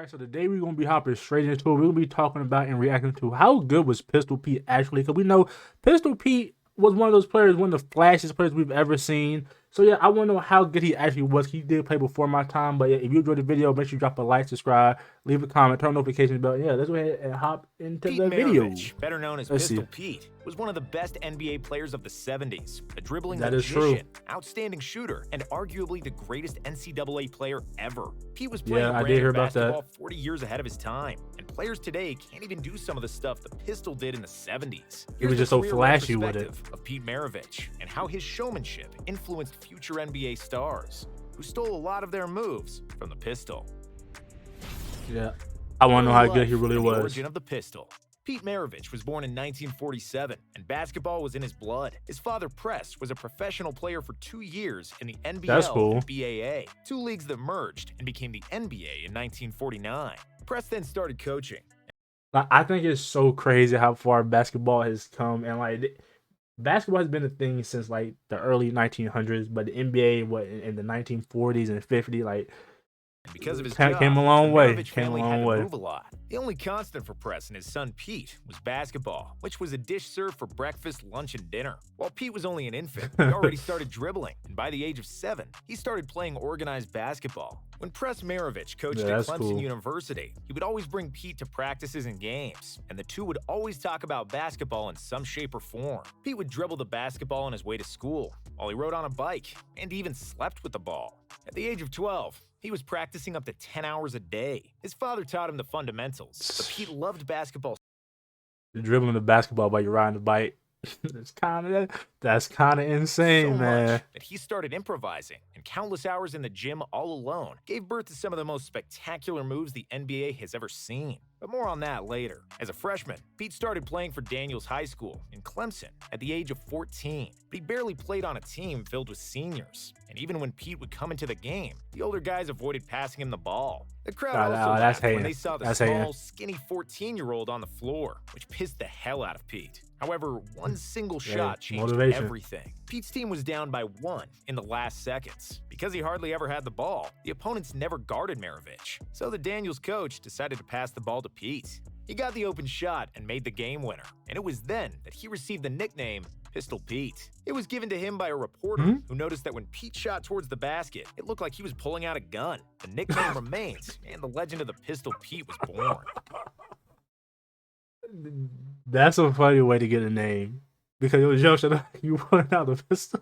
Right, so today we're gonna be hopping straight into it. We're gonna be talking about and reacting to how good was Pistol Pete actually, because we know Pistol Pete was one of those players, one of the flashiest players we've ever seen. So yeah, I want to know how good he actually was. He did play before my time, but yeah, if you enjoyed the video, make sure you drop a like, subscribe, leave a comment, turn notifications bell. Yeah, let's go ahead and hop into Pete the video. MARAVICH, better known as Pistol Pete, was one of the best NBA players of the 70s, a dribbling That is magician, true. outstanding shooter, and arguably the greatest NCAA player ever. Pete was playing Yeah, I did brand hear of about basketball that. 40 years ahead of his time, and players today can't even do some of the stuff the Pistol did in the 70s. He was just so flashy with it. Of Pete MARAVICH and how his showmanship influenced future NBA stars, who stole a lot of their moves from the Pistol. Yeah, I want to know how good he really The was. origin of the Pistol. Pete MARAVICH was born in 1947, and basketball was in his blood. His father, Press, was a professional player for 2 years in the NBL That's cool. and BAA, two leagues that merged and became the NBA in 1949. Press then started coaching. Like, I think it's so crazy how far basketball has come, and like basketball has been a thing since like the early 1900s, but the NBA in the 1940s and 50s, like. And because of his Came job, a long the way. MARAVICH Came a family long had to way. move a lot. The only constant for Press and his son Pete was basketball, which was a dish served for breakfast, lunch, and dinner. While Pete was only an infant, he already started dribbling, and by the age of 7, he started playing organized basketball. When Press MARAVICH coached at Clemson University, he would always bring Pete to practices and games, and the two would always talk about basketball in some shape or form. Pete would dribble the basketball on his way to school, while he rode on a bike, and even slept with the ball. At the age of 12, he was practicing up to 10 hours a day. His father taught him the fundamentals, but Pete loved basketball. You're dribbling the basketball while you're riding the bike. that's kind of insane, man. Much that he started improvising, and countless hours in the gym all alone gave birth to some of the most spectacular moves the NBA has ever seen. But more on that later. As a freshman, Pete started playing for Daniels High School in Clemson at the age of 14, but he barely played on a team filled with seniors. And even when Pete would come into the game, the older guys avoided passing him the ball. The crowd also laughed when they saw the small, skinny 14-year-old on the floor, which pissed the hell out of Pete. However, one single shot changed everything. Pete's team was down by 1 in the last seconds. Because he hardly ever had the ball, the opponents never guarded MARAVICH, so the Daniels coach decided to pass the ball to Pete. He got the open shot and made the game winner, and it was then that he received the nickname Pistol Pete. It was given to him by a reporter who noticed that when Pete shot towards the basket, it looked like he was pulling out a gun. The nickname remains, and the legend of the Pistol Pete was born. That's a funny way to get a name, because it was young, you pulling out the pistol.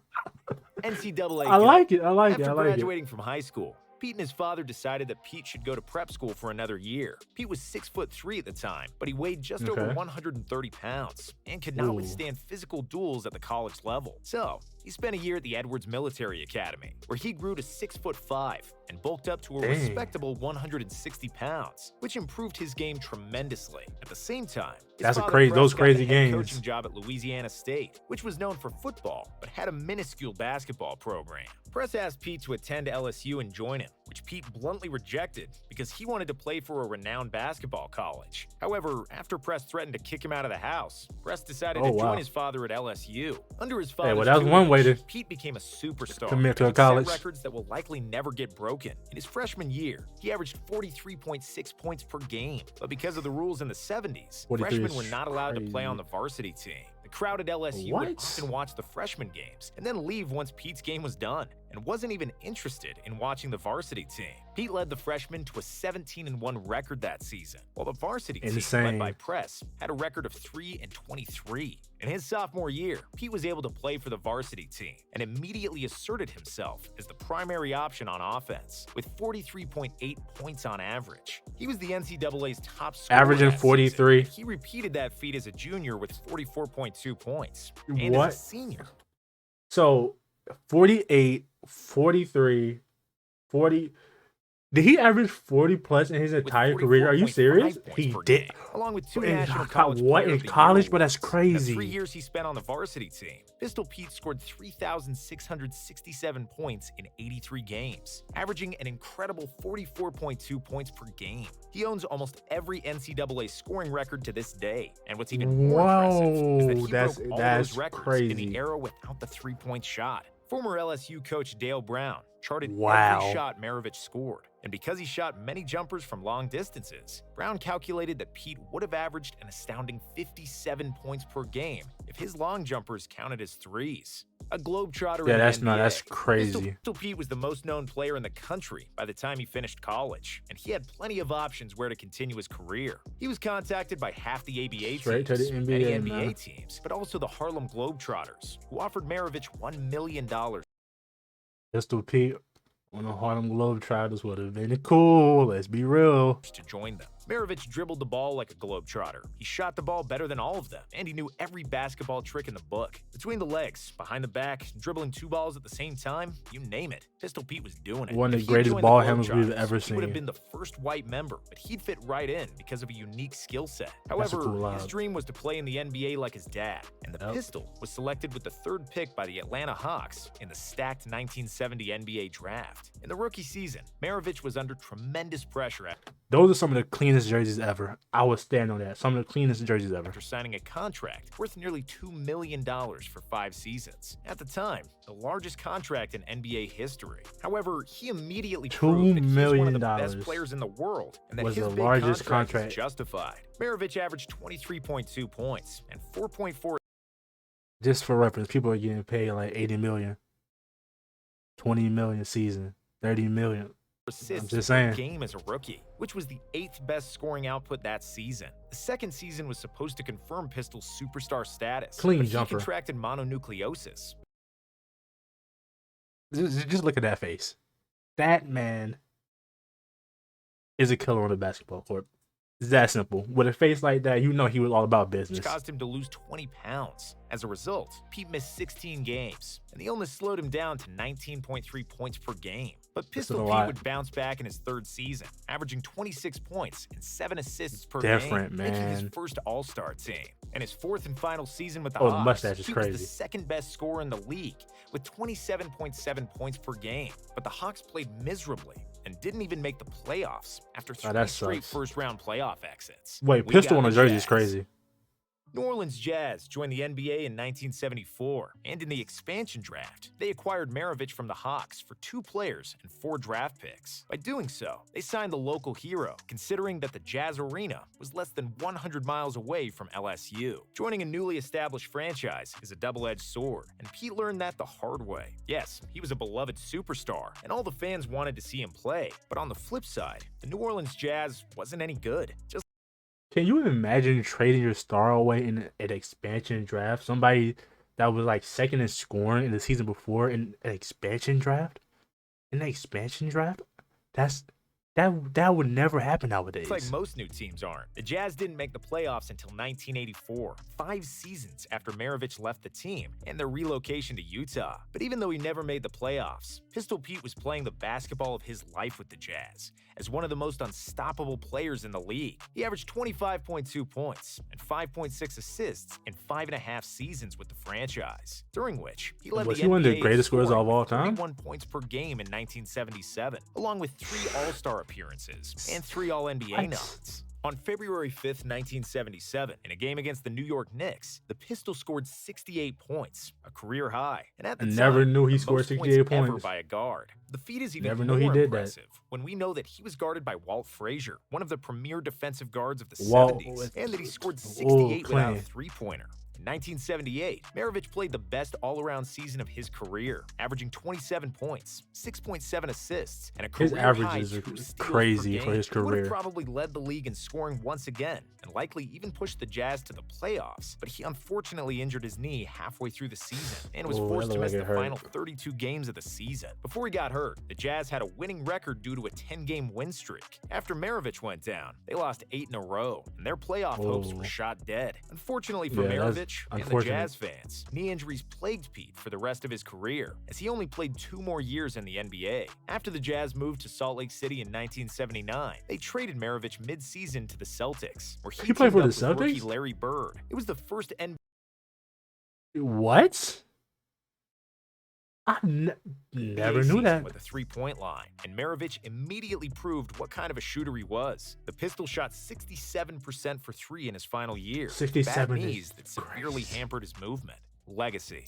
NCAA. I like it. After graduating from high school, Pete and his father decided that Pete should go to prep school for another year. Pete was 6'3" at the time, but he weighed just over 130 pounds and could not withstand physical duels at the college level. So he spent a year at the Edwards Military Academy, where he grew to 6'5" and bulked up to a respectable 160 pounds, which improved his game tremendously. At the same time, those crazy games. Coaching job at Louisiana State, which was known for football but had a minuscule basketball program. Press asked Pete to attend LSU and join him, which Pete bluntly rejected because he wanted to play for a renowned basketball college. However, after Press threatened to kick him out of the house, Press decided to join his father at LSU. Under his father's that was one way to Pete became a superstar, commit to a college. Records that will likely never get broken. In his freshman year, he averaged 43.6 points per game, but because of the rules in the 70s, freshmen were not allowed to play on the varsity team. The crowd at LSU would often watch the freshman games and then leave once Pete's game was done, and wasn't even interested in watching the varsity team. Pete led the freshmen to a 17-1 record that season, while the varsity team, led by Press, had a record of 3-23. In his sophomore year, Pete was able to play for the varsity team and immediately asserted himself as the primary option on offense, with 43.8 points on average. He was the NCAA's top scorer, averaging 43. He repeated that feat as a junior with 44.2 points, and as a senior. So 48, 43, 40. Did he average 40 plus in his entire career? Are you serious? He did. Along with 2 national college players in college, but that's crazy. The 3 years he spent on the varsity team, Pistol Pete scored 3,667 points in 83 games, averaging an incredible 44.2 points per game. He owns almost every NCAA scoring record to this day, and what's even more impressive is that he broke all those records in the era without the 3-point shot. Former LSU coach Dale Brown charted every shot MARAVICH scored, And because he shot many jumpers from long distances, Brown calculated that Pete would have averaged an astounding 57 points per game if his long jumpers counted as threes. A globetrotter Yeah, in that's the not. NBA. That's crazy. Pistol Pete was the most known player in the country by the time he finished college, and he had plenty of options where to continue his career. He was contacted by half the ABA Straight to teams, the many NBA, NBA man. teams, but also the Harlem Globetrotters, who offered MARAVICH $1 million Pistol Pete on the Harlem Globetrotters would have been cool. Let's be real. to join them. MARAVICH dribbled the ball like a globetrotter. He shot the ball better than all of them, and he knew every basketball trick in the book. Between the legs, behind the back, dribbling two balls at the same time, you name it. Pistol Pete was doing it. One of If the he had greatest joined ball the handlers we've Globetrotters, ever he would have seen. been the first white member, but he'd fit right in because of a unique skill set. That's a However, cool his lob. dream was to play in the NBA like his dad, and the Yep. pistol was selected with the 3rd pick by the Atlanta Hawks in the stacked 1970 NBA draft. In the rookie season, MARAVICH was under tremendous pressure Those are some of the cleanest jerseys ever. I would stand on that. Some of the cleanest jerseys ever. after signing a contract worth nearly $2 million for 5 seasons. At the time, the largest contract in NBA history. However, he immediately proved that he was one of the best $2 players in the world and that was his the big largest contract contract. is justified. MARAVICH averaged 23.2 points and 4.4 Just for reference, people are getting paid like 80 million, 20 million a season, 30 million. assists just per saying. game as a rookie, which was the 8th best scoring output that season. The second season was supposed to confirm Pistol's superstar status, Clean but he jumper. contracted mononucleosis. Just look at that face. That man is a killer on the basketball court. It's that simple. With a face like that, you know he was all about Which business. caused him to lose 20 pounds. As a result, Pete missed 16 games, and the illness slowed him down to 19.3 points per game. But That's Pistol a Pete lot. would bounce back in his 3rd season, averaging 26 points and 7 assists per Different, game, making his man. first All-Star team. In his 4th and final season with the Oh, the Hawks, mustache is Pete was crazy. the 2nd best scorer in the league, with 27.7 points per game. But the Hawks played miserably and didn't even make the playoffs after 3 that straight sucks. first-round playoff exits. Wait, We pistol got on a the jersey is Jazz. crazy. New Orleans Jazz joined the NBA in 1974, and in the expansion draft, they acquired MARAVICH from the Hawks for 2 players and 4 draft picks. By doing so, they signed the local hero, considering that the Jazz Arena was less than 100 miles away from LSU. Joining a newly established franchise is a double-edged sword, and Pete learned that the hard way. Yes, he was a beloved superstar, and all the fans wanted to see him play, but on the flip side, the New Orleans Jazz wasn't any good. Just Can you imagine trading your star away in an expansion draft? Somebody that was like 2nd in scoring in the season before in an expansion draft? In an expansion draft? That would never happen nowadays. like most new teams aren't. The Jazz didn't make the playoffs until 1984, 5 seasons after MARAVICH left the team and their relocation to Utah. But even though he never made the playoffs, Pistol Pete was playing the basketball of his life with the Jazz as one of the most unstoppable players in the league. He averaged 25.2 points and 5.6 assists in 5.5 seasons with the franchise, during which he led Was the he one of the NBA in greatest scorers scoring of all with time? 31 points per game in 1977, along with 3 All-Star appearances and 3 All-NBA What? nods. On February 5th, 1977, in a game against the New York Knicks, the Pistol scored 68 points, a career high, and at the I time, never knew he the scored most 68 ever points. by a guard. The feat is even Never more knew he did that. impressive when we know that he was guarded by Walt Frazier, one of the premier defensive guards of the Walt 70s, was- and that he scored Oh, 68 without a clean. three-pointer. In 1978, MARAVICH played the best all-around season of his career, averaging 27 points, 6.7 assists, and a His career-high averages 2 are steals crazy per for his game. He would have career. probably led the league in scoring once again, and likely even pushed the Jazz to the playoffs, but he unfortunately injured his knee halfway through the season and was Oh, forced that to looked miss like the it hurt. final 32 games of the season. Before he got hurt, the Jazz had a winning record due to a 10-game win streak. After MARAVICH went down, they lost 8 in a row, and their playoff hopes were Oh. shot dead. Unfortunately for Yeah, that's MARAVICH and the unfortunate. Jazz fans, knee injuries plagued Pete for the rest of his career, as he only played 2 more years in the NBA. After the Jazz moved to Salt Lake City in 1979, they traded MARAVICH mid-season to the Celtics, where he He played teamed for the up with rookie Celtics? Larry Bird. It was the first NBA What? Never knew season that. with a three-point line, and MARAVICH immediately proved what kind of a shooter he was. The Pistol shot 67% for 3 in his final year. 67 Bad is knees that severely crazy. hampered his movement. Legacy.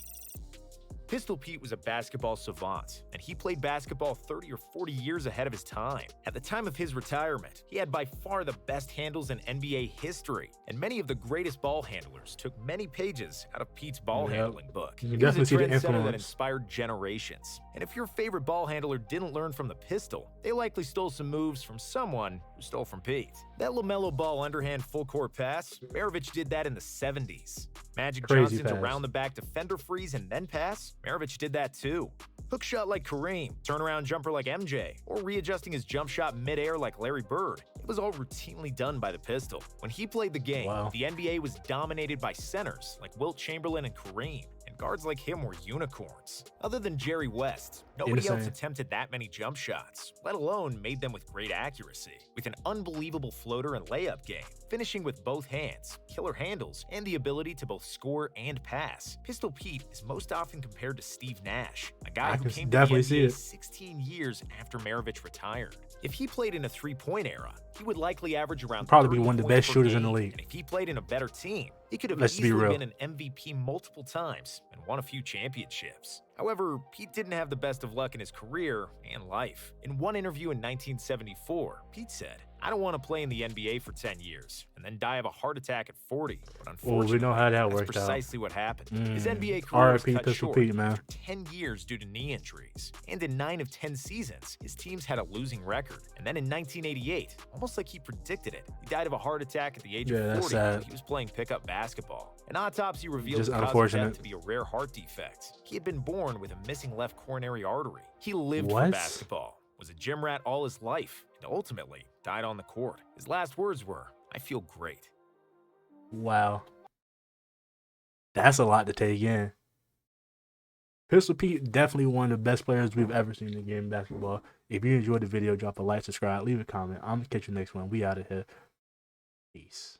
Pistol Pete was a basketball savant, and he played basketball 30 or 40 years ahead of his time. At the time of his retirement, he had by far the best handles in NBA history, and many of the greatest ball handlers took many pages out of Pete's ball handling book. You He was a definitely see the trendsetter that influence. inspired generations, and if your favorite ball handler didn't learn from the pistol, they likely stole some moves from someone who stole from Pete. That LaMelo Ball underhand full-court pass, Maravich did that in the 70s. Magic Crazy Johnson's pass. around-the-back defender freeze and then pass, Maravich did that too. Hook shot like Kareem, turnaround jumper like MJ, or readjusting his jump shot mid-air like Larry Bird. It was all routinely done by the pistol. When he played the game, the NBA was dominated by centers like Wilt Chamberlain and Kareem, and guards like him were unicorns. Other than Jerry West, nobody else attempted that many jump shots, let alone made them with great accuracy. With an unbelievable floater and layup game, finishing with both hands, killer handles, and the ability to both score and pass, Pistol Pete is most often compared to Steve Nash, a guy who came to the NBA 16 years after Maravich retired. If he played in a three-point era, he would likely average around probably be one of the best shooters in the league. And if he played in a better team, he could have Let's be easily real. been an MVP multiple times and won a few championships. However, Pete didn't have the best of luck in his career and life. In one interview in 1974, Pete said, "I don't want to play in the NBA for 10 years and then die of a heart attack at 40. But unfortunately, we know how that that's worked out. precisely what happened. His NBA career was R.I.P. cut Pistol short Pete, man. after 10 years due to knee injuries. And in 9 of 10 seasons, his teams had a losing record. And then in 1988, almost like he predicted it, he died of a heart attack at the age of 40 when he was playing pickup basketball. An autopsy revealed the cause of death to be a rare heart defect. He had been born with a missing left coronary artery. He lived for basketball, was a gym rat all his life, and ultimately died on the court. His last words were, "I feel great." Wow. That's a lot to take in. Pistol Pete, definitely one of the best players we've ever seen in the game of basketball. If you enjoyed the video, drop a like, subscribe, leave a comment. I'm going to catch you next one. We out of here. Peace.